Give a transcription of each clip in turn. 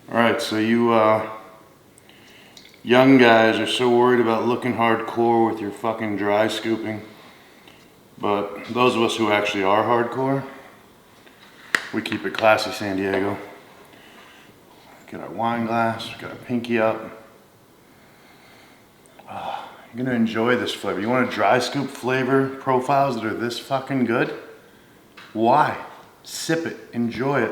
Alright, so you young guys are so worried about looking hardcore with your fucking dry scooping. But those of us who actually are hardcore, we keep it classy, San Diego. Get our wine glass, get our pinky up. You're gonna enjoy this flavor. You want a dry scoop flavor profiles that are this fucking good? Why? Sip it, enjoy it.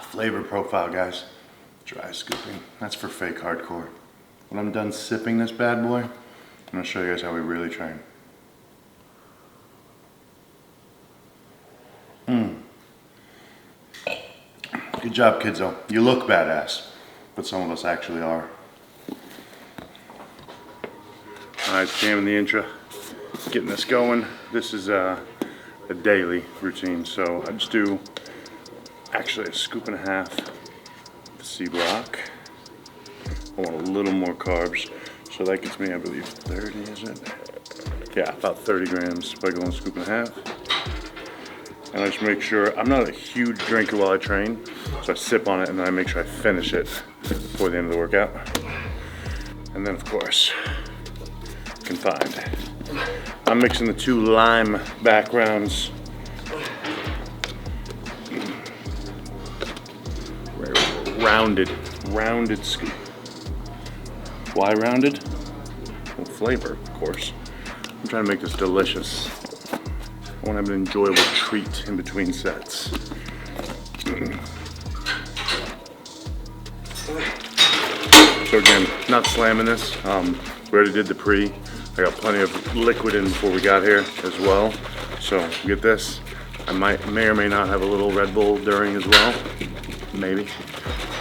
Flavor profile, guys. Dry scooping. That's for fake hardcore. When I'm done sipping this bad boy, I'm gonna show you guys how we really train. Good job, kidso. You look badass, but some of us actually are. Alright, jamming the intra, getting this going. This is a daily routine, so I just do actually a scoop and a half of C block. I want a little more carbs, so that gets me, I believe, 30, is it? Yeah, about 30 grams by going scoop and a half. And I just make sure, I'm not a huge drinker while I train, so I sip on it and then I make sure I finish it before the end of the workout. And then of course, confined. I'm mixing the two lime backgrounds. Rounded scoop. Why rounded? Well, flavor, of course. I'm trying to make this delicious. I want to have an enjoyable treat in between sets. So again, not slamming this. We already did the pre. I got plenty of liquid in before we got here as well. So get this. I may or may not have a little Red Bull during as well. Maybe.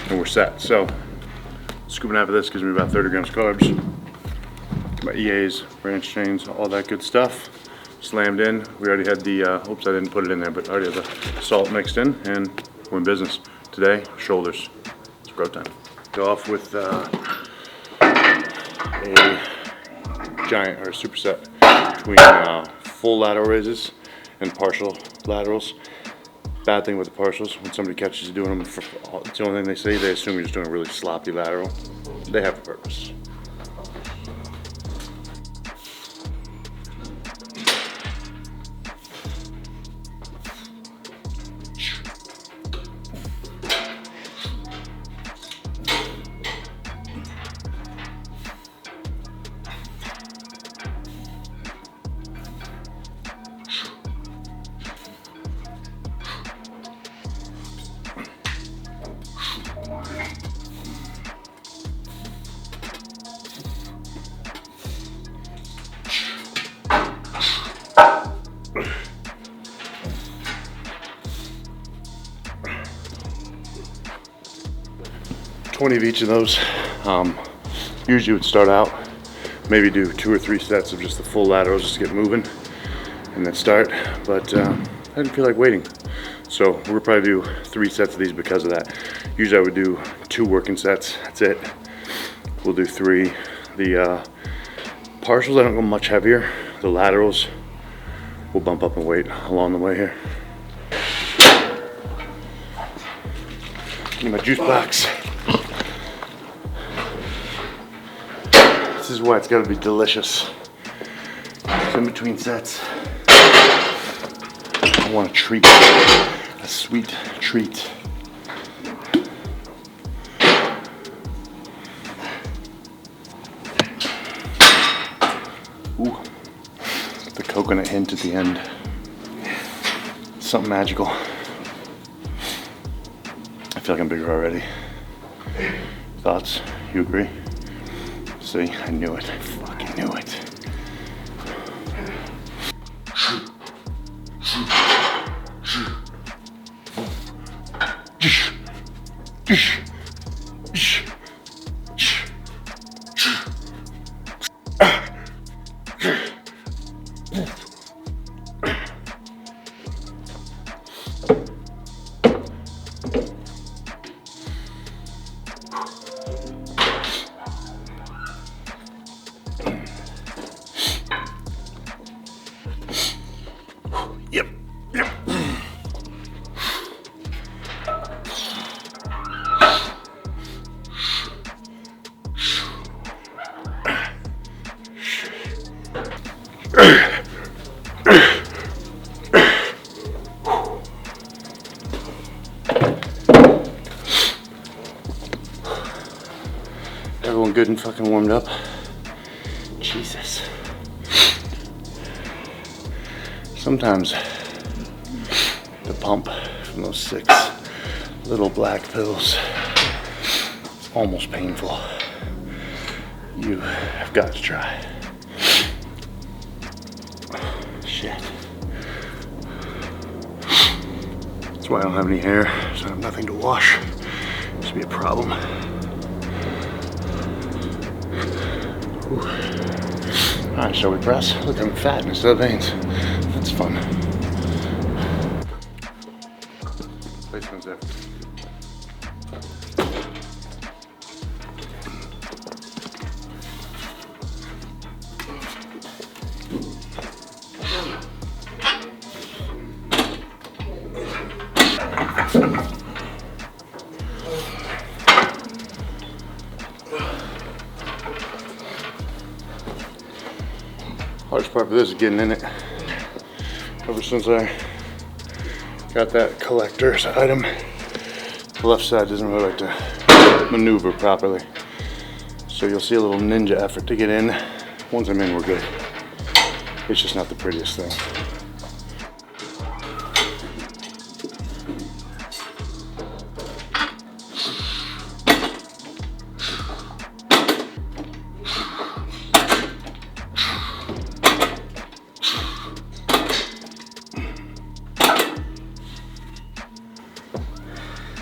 And we're set. So scooping half of this gives me about 30 grams carbs. My EAs, branch chains, all that good stuff. Slammed in. We already had the, oops, I didn't put it in there, but I already had the salt mixed in, and we're in business. Today, shoulders. It's bro time. Go off with a giant or a superset between full lateral raises and partial laterals. Bad thing with the partials, when somebody catches you doing them, it's the only thing they say, they assume you're just doing a really sloppy lateral. They have a purpose. Of each of those. Usually would start out, maybe do 2 or 3 sets of just the full laterals just to get moving and then start, but I didn't feel like waiting. So we'll probably do 3 sets of these because of that. Usually I would do 2 working sets, that's it. We'll do 3. The partials I don't go much heavier. The laterals we'll bump up in weight along the way here. Give me my juice box. This is why it's got to be delicious. So in between sets, I want a treat, a sweet treat. Ooh, the coconut hint at the end. Something magical. I feel like I'm bigger already. Thoughts? You agree? See, I knew it. I fucking knew it. Yep, yep. Everyone good and fucking warmed up? Jesus. Sometimes the pump from those 6 little black pills is almost painful. You have got to try. Shit. That's why I don't have any hair, so I have nothing to wash. This would be a problem. Alright, shall we press? Look, I'm fat instead of veins. That's fun. Placement's there. Hardest part of this is getting in it. Ever since I got that collector's item, the left side doesn't really like to maneuver properly. So you'll see a little ninja effort to get in. Once I'm in, we're good. It's just not the prettiest thing.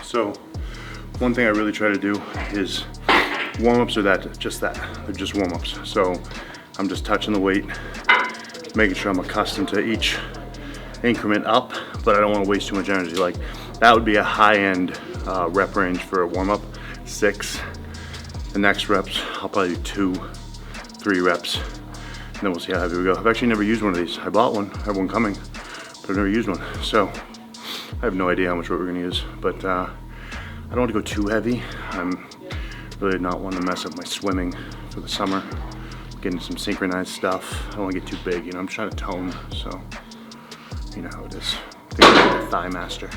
So one thing I really try to do is warm-ups are just that. They're just warm-ups. So I'm just touching the weight, making sure I'm accustomed to each increment up, but I don't want to waste too much energy. Like that would be a high-end rep range for a warm-up, 6. The next reps, I'll probably do 2, 3 reps, and then we'll see how heavy we go. I've actually never used one of these. I bought one, I have one coming, but I've never used one. So I have no idea how much weight we're gonna use, but I don't want to go too heavy. I'm really not wanting to mess up my swimming for the summer. Getting some synchronized stuff. I don't want to get too big, you know, I'm trying to tone, so you know how it is. I think I'm like a thigh master.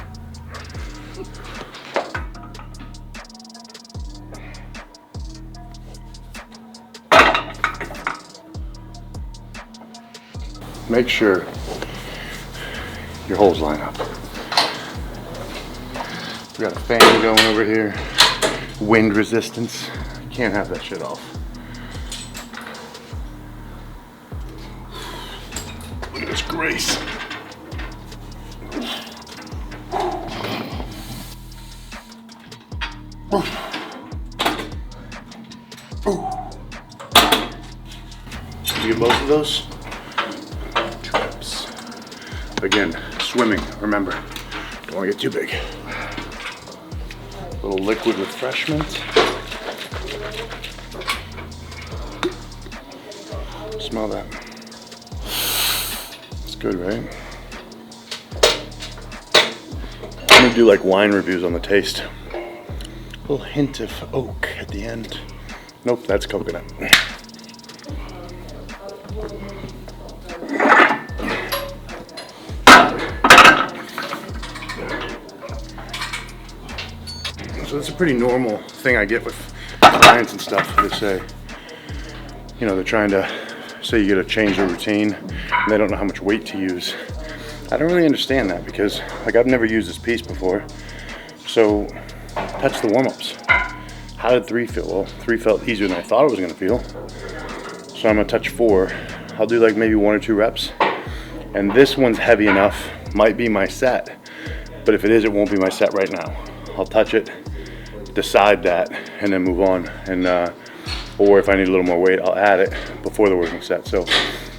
Make sure your holes line up. We got a fan going over here, wind resistance. Can't have that shit off. Look at this grace. You get both of those? 2 reps. Again, swimming, remember, don't want to get too big. Little liquid refreshment. Smell that. It's good, right? I'm gonna do like wine reviews on the taste. A little hint of oak at the end. Nope, that's coconut. So it's a pretty normal thing I get with clients and stuff. They say, you know, they're trying to say you gotta change your routine and they don't know how much weight to use. I don't really understand that because like I've never used this piece before. So touch the warm-ups. How did 3 feel? Well, 3 felt easier than I thought it was gonna feel. So I'm gonna touch 4. I'll do like maybe 1 or 2 reps. And this one's heavy enough, might be my set. But if it is, it won't be my set right now. I'll touch it, decide that, and then move on. And or if I need a little more weight, I'll add it before the working set. So,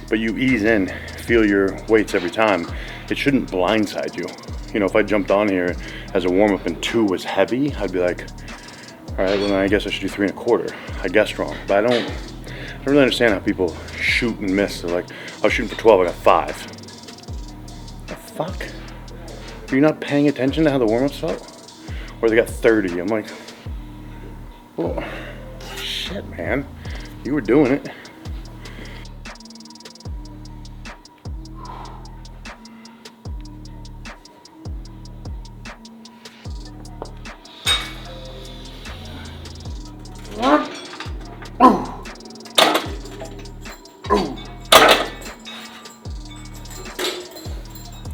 but you ease in, feel your weights every time. It shouldn't blindside you. You know, if I jumped on here as a warm-up and 2 was heavy, I'd be like, all right, well then I guess I should do 3 1/4. I guessed wrong, but I don't really understand how people shoot and miss. They're like, I was shooting for 12, I got 5. fuck? Are you not paying attention to how the warm-ups felt? Or they got 30. I'm like, well, shit, man. You were doing it.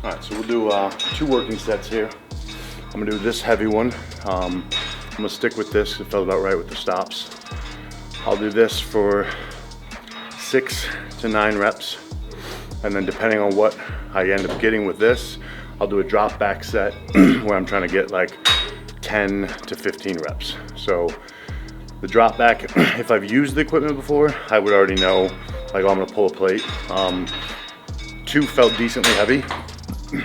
Alright, so we'll do 2 working sets here. I'm gonna do this heavy one. I'm gonna stick with this. It felt about right with the stops. I'll do this for 6 to 9 reps. And then depending on what I end up getting with this, I'll do a drop back set where I'm trying to get like 10 to 15 reps. So the drop back, if I've used the equipment before, I would already know, like, oh, I'm gonna pull a plate. 2 felt decently heavy.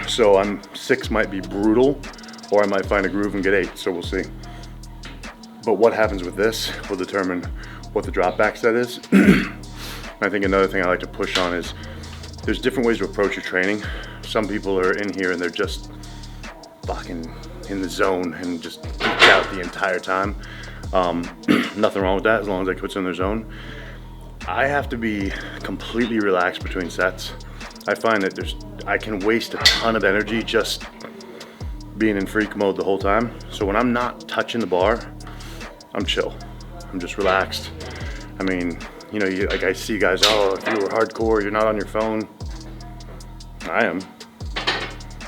So 6 might be brutal, or I might find a groove and get 8, so we'll see. But what happens with this will determine what the drop back set is. I think another thing I like to push on is there's different ways to approach your training. Some people are in here and they're just fucking in the zone and just geek out the entire time. Nothing wrong with that as long as they put in their zone. I have to be completely relaxed between sets. I find that I can waste a ton of energy just being in freak mode the whole time. So when I'm not touching the bar, I'm chill. I'm just relaxed. I mean, you know, like I see guys, oh, if you were hardcore, you're not on your phone. I am.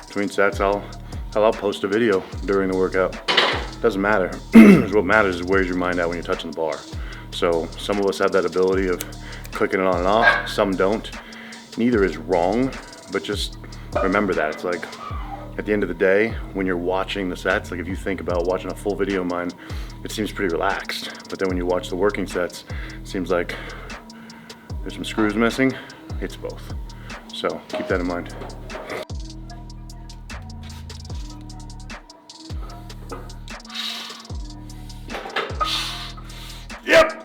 Between sets, I'll post a video during the workout. Doesn't matter. What matters is where's your mind at when you're touching the bar. So some of us have that ability of clicking it on and off. Some don't. Neither is wrong, but just remember that. It's like, at the end of the day, when you're watching the sets, like if you think about watching a full video of mine, it seems pretty relaxed. But then when you watch the working sets, it seems like there's some screws missing. It's both. So keep that in mind. Yep.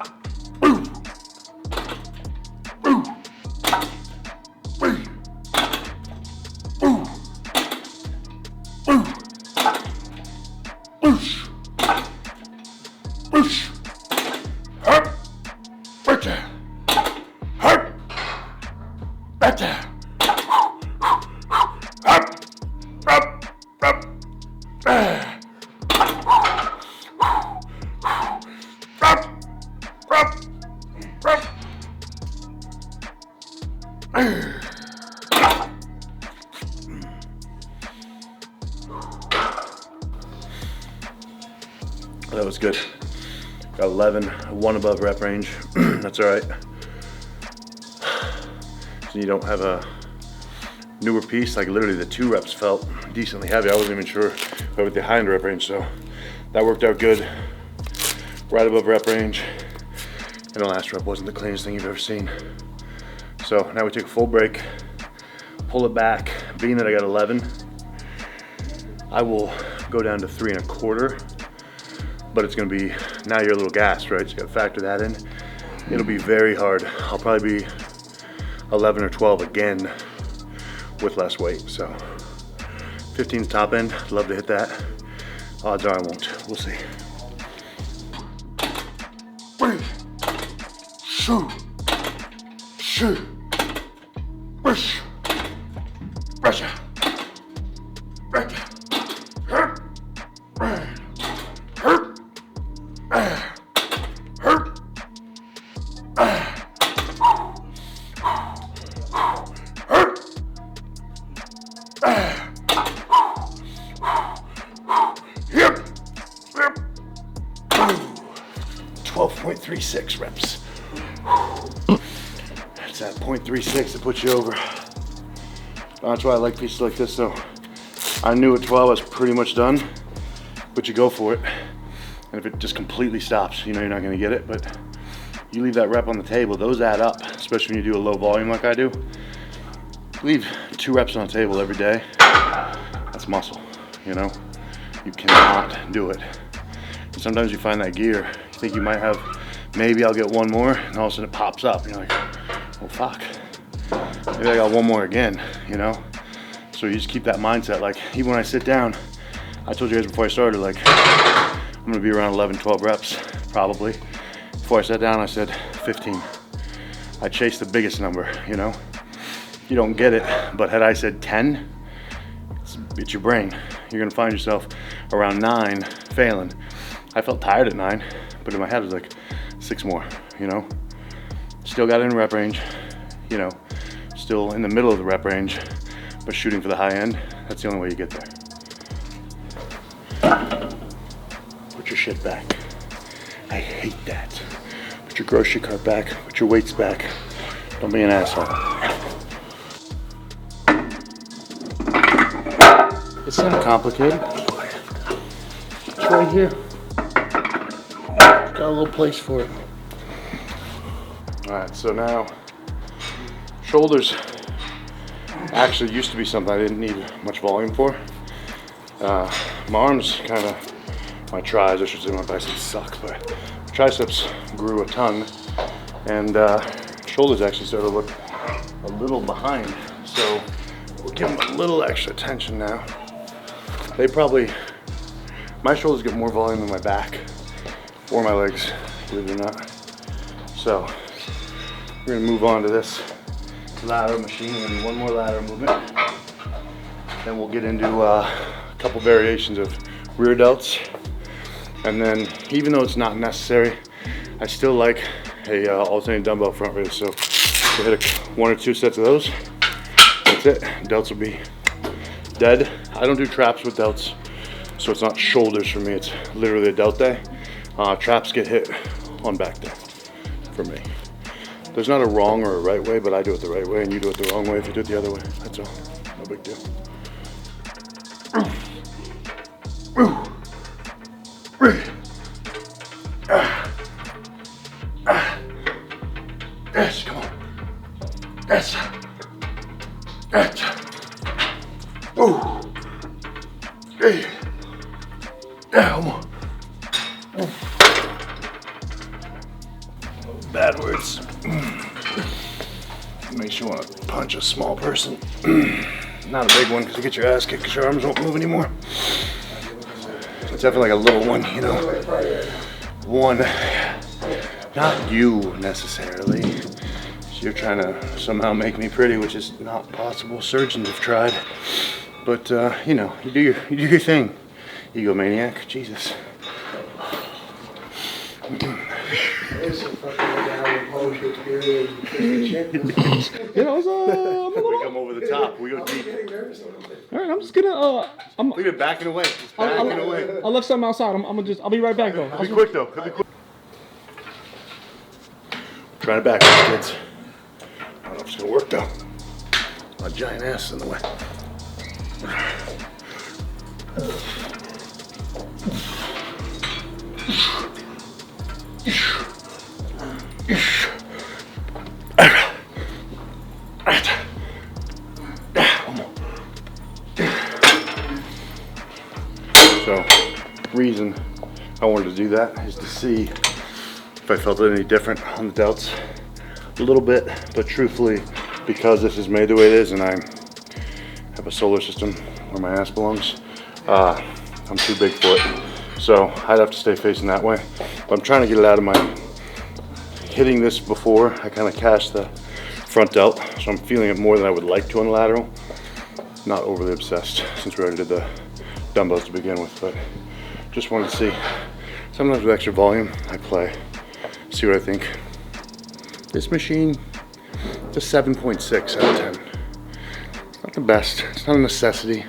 That was good. Got 11, 1 above rep range. That's all right. So you don't have a newer piece. Like literally the 2 reps felt decently heavy. I wasn't even sure if I was at the high end rep range. So that worked out good. Right above rep range. And the last rep wasn't the cleanest thing you've ever seen. So now we take a full break, pull it back. Being that I got 11, I will go down to 3 1/4. But it's gonna be, now you're a little gassed, right? So you gotta factor that in. It'll be very hard. I'll probably be 11 or 12 again with less weight. So 15's top end, I'd love to hit that. Odds are I won't, we'll see. 3, 2, 2, push, pressure, pressure. 12.36 reps. That's that 0.36 that puts you over. That's why I like pieces like this though. I knew at 12 I was pretty much done, but you go for it. And if it just completely stops, you know you're not gonna get it, but you leave that rep on the table, those add up, especially when you do a low volume like I do. Leave 2 reps on the table every day. That's muscle, you know? You cannot do it. And sometimes you find that gear, you think you might have, maybe I'll get 1 more, and all of a sudden it pops up. And you're like, oh fuck, maybe I got 1 more again, you know? So you just keep that mindset. Like even when I sit down, I told you guys before I started, like I'm gonna be around 11, 12 reps probably. Before I sat down, I said 15. I chased the biggest number, you know? You don't get it, but had I said 10, it's your brain. You're gonna find yourself around 9 failing. I felt tired at 9, but in my head it was like 6 more, you know? Still got in rep range, you know, still in the middle of the rep range, but shooting for the high end, that's the only way you get there. Put your shit back. I hate that. Put your grocery cart back, put your weights back. Don't be an asshole. It's not complicated. It's right here. Got a little place for it. All right, so now shoulders actually used to be something I didn't need much volume for. My arms kind of, my tris, I should say, my biceps suck, but triceps grew a ton, and shoulders actually started to look a little behind. So we'll give them a little extra attention now. They probably, my shoulders get more volume than my back or my legs, believe it or not. So we're gonna move on to this lateral machine. We're gonna do one more lateral movement. Then we'll get into a couple variations of rear delts. And then, even though it's not necessary, I still like a alternating dumbbell front raise. So we'll hit 1 or 2 sets of those. That's it. Delts will be dead. I don't do traps with delts, so it's not shoulders for me. It's literally a delt day. Traps get hit on back day for me. There's not a wrong or a right way, but I do it the right way, and you do it the wrong way if you do it the other way. That's all. No big deal. Yes, come on. Yes. Yes. Ooh. Hey. Yeah, come on. Bad words. Makes you want to punch a small person. Not a big one, because you get your ass kicked because your arms won't move anymore. It's definitely like a little one, you know. One, not you necessarily. So you're trying to somehow make me pretty, which is not possible. Surgeons have tried, but you know, you do your thing. Egomaniac, Jesus. It's a fucking down post experience. You know, so, We come over the top. We go deep. all right, I'm just gonna Look at backing away. Just backing away. I left something outside. I'll be right back though. Be quick though. Be quick. Trying to back up, kids. I don't know if it's gonna work though. My giant ass in the way. So, reason I wanted to do that is to see if I felt any different on the delts. A little bit, but truthfully, because this is made the way it is and I have a solar system where my ass belongs, I'm too big for it. So I'd have to stay facing that way. But I'm trying to get it out of my, hitting this before, I kind of cashed the front delt. So I'm feeling it more than I would like to on the lateral. Not overly obsessed since we already did the dumbbells to begin with, but just wanted to see. Sometimes with extra volume, I play, see what I think. This machine, it's a 7.6 out of 10. Not the best, it's not a necessity,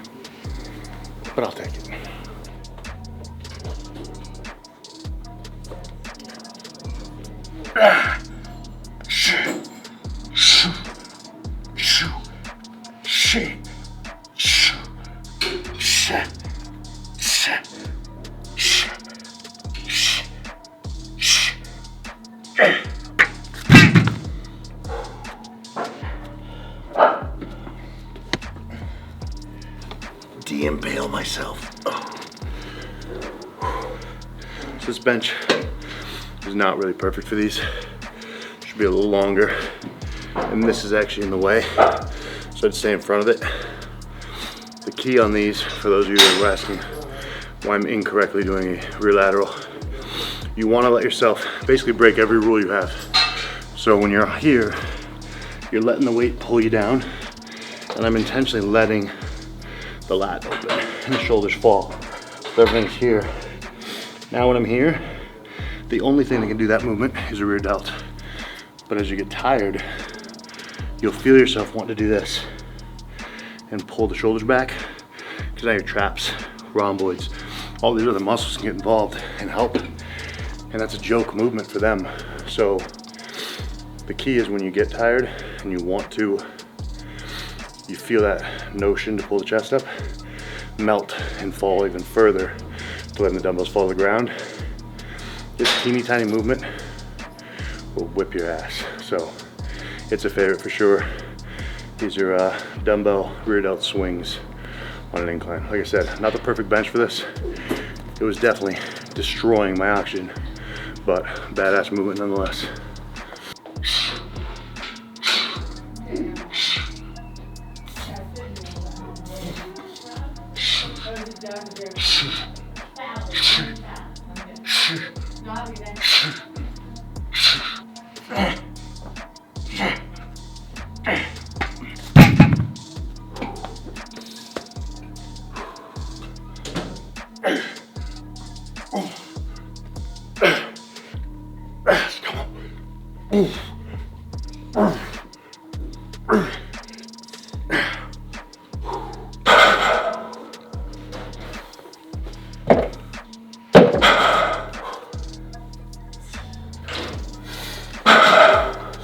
but I'll take it. De-impale myself. Oh. So this bench is not really perfect for these. Should be a little longer. And this is actually in the way. So I'd stay in front of it. The key on these, for those of you that are asking why I'm incorrectly doing a rear lateral, you want to let yourself basically break every rule you have. So when you're here, you're letting the weight pull you down, and I'm intentionally letting the lat open and the shoulders fall. So everything's here. Now when I'm here, the only thing that can do that movement is a rear delt. But as you get tired, you'll feel yourself wanting to do this and pull the shoulders back, because now your traps, rhomboids, all these other muscles can get involved and help. And that's a joke movement for them. So the key is when you get tired and you want to, you feel that notion to pull the chest up, melt and fall even further to letting the dumbbells fall to the ground. This teeny tiny movement will whip your ass. So it's a favorite for sure. These are dumbbell rear delt swings on an incline. Like I said, not the perfect bench for this. It was definitely destroying my oxygen, but badass movement nonetheless.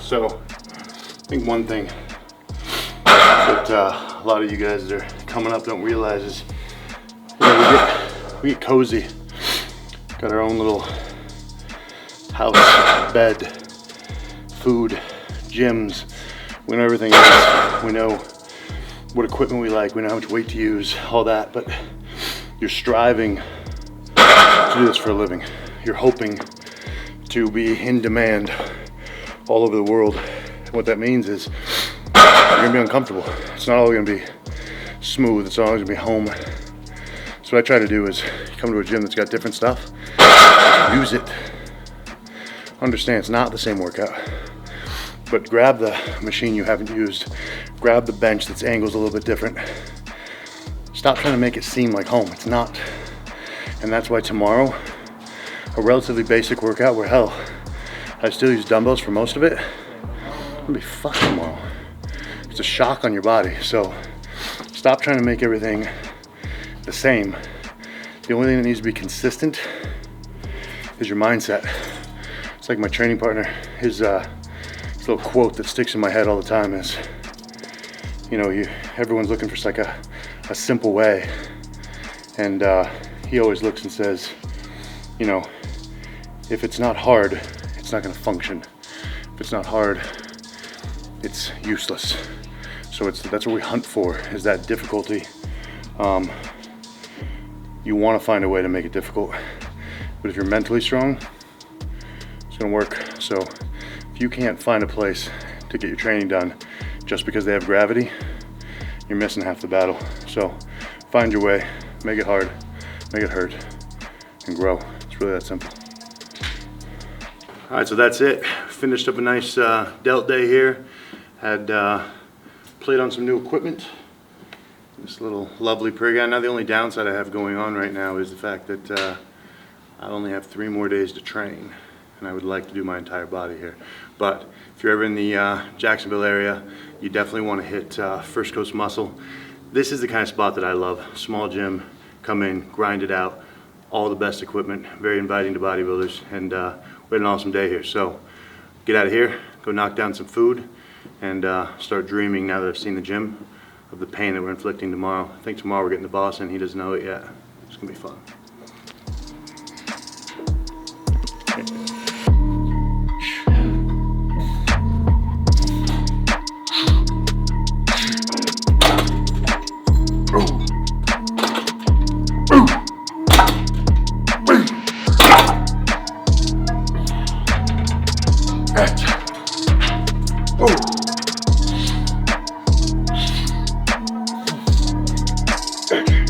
So I think one thing that a lot of you guys that are coming up don't realize is, you know, we get cozy, got our own little house, bed, food, gyms. We know everything is. We know what equipment we like. We know how much weight to use, all that. But you're striving to do this for a living. You're hoping to be in demand all over the world. What that means is you're gonna be uncomfortable. It's not all gonna be smooth. It's not always gonna be home. So what I try to do is come to a gym that's got different stuff, use it. Understand it's not the same workout, but grab the machine you haven't used, grab the bench that's angled a little bit different. Stop trying to make it seem like home. It's not. And that's why tomorrow, a relatively basic workout where hell, I still use dumbbells for most of it, I'm gonna be fucked tomorrow. It's a shock on your body. So stop trying to make everything the same. The only thing that needs to be consistent is your mindset. It's like my training partner, his little quote that sticks in my head all the time is, you know, everyone's looking for like a simple way. And he always looks and says, you know, if it's not hard, it's not gonna function. If it's not hard, it's useless. So that's what we hunt for, is that difficulty. You wanna find a way to make it difficult, but if you're mentally strong, it's gonna work. So if you can't find a place to get your training done just because they have gravity, you're missing half the battle. So find your way, make it hard, make it hurt, and grow. It's really that simple. All right, so that's it. Finished up a nice delt day here. Had played on some new equipment. This little lovely prayer guy. Now the only downside I have going on right now is the fact that I only have 3 more days to train, and I would like to do my entire body here. But if you're ever in the Jacksonville area, you definitely want to hit First Coast Muscle. This is the kind of spot that I love. Small gym, come in, grind it out, all the best equipment, very inviting to bodybuilders, and we had an awesome day here. So get out of here, go knock down some food, and start dreaming, now that I've seen the gym, of the pain that we're inflicting tomorrow. I think tomorrow we're getting the boss in, he doesn't know it yet. It's gonna be fun. sec.